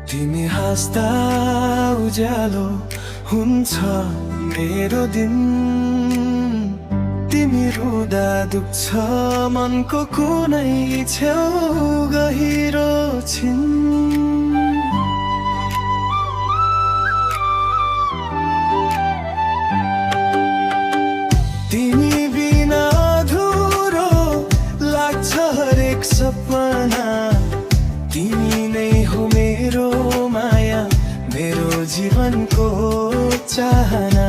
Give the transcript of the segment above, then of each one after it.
तिमी हाँस्दा उज्यालो हुन्छ मेरो दिन, तिमी रुँदा दुख्छ मनको कुनै छेउ गहिरो छिन्। तिमी बिना अधुरो लाग्छ हरेक सपना, तिमी नै हो मेरो माया, मेरो जीवनको चाहना।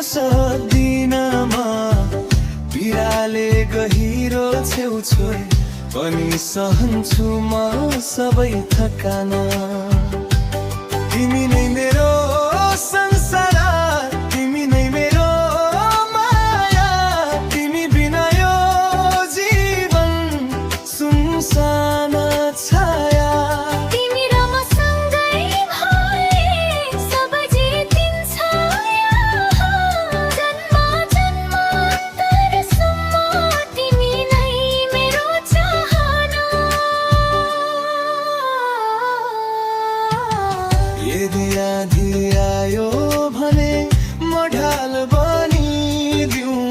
सक्दिनमा पिराले गहिरो छेउ छोए पनि सहन्छु म सबै थकाना। तिमी नै मेरो संसार, तिमी नै मेरो माया, तिमी बिना यो जीवन सुनसान छाया। यदि आधी आयो भने म ढाल बनिदिउँ,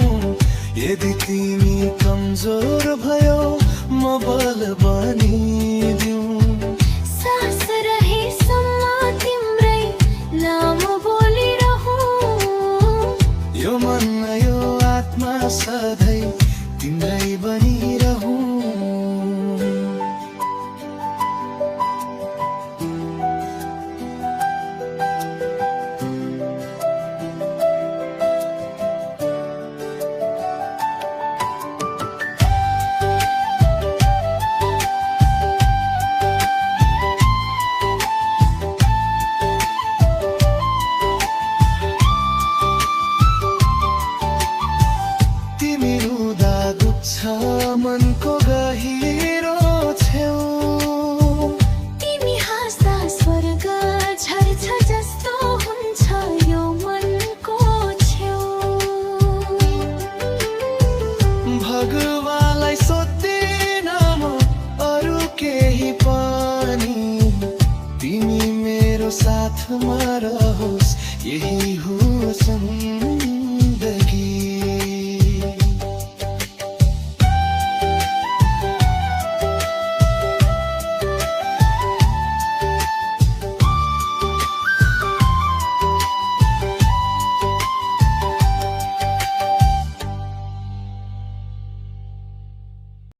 यदि तिमी कमजोर भयो म बल बनिदिउँ। सास रहेसम्म तिम्रै नाम बोलिरहूँ, यो मन यो आत्मा सधैँ तिम्रै बनिरहूँ। मनको गहिरो छेउ, तिमी हाँस्दा स्वर्ग झर्छ जस्तो हुन्छ यो मनको छेउ। भगवानलाई सोध्दिन म अरू केही पनि, तिमी मेरो साथमा रहोस् यही हो सन्।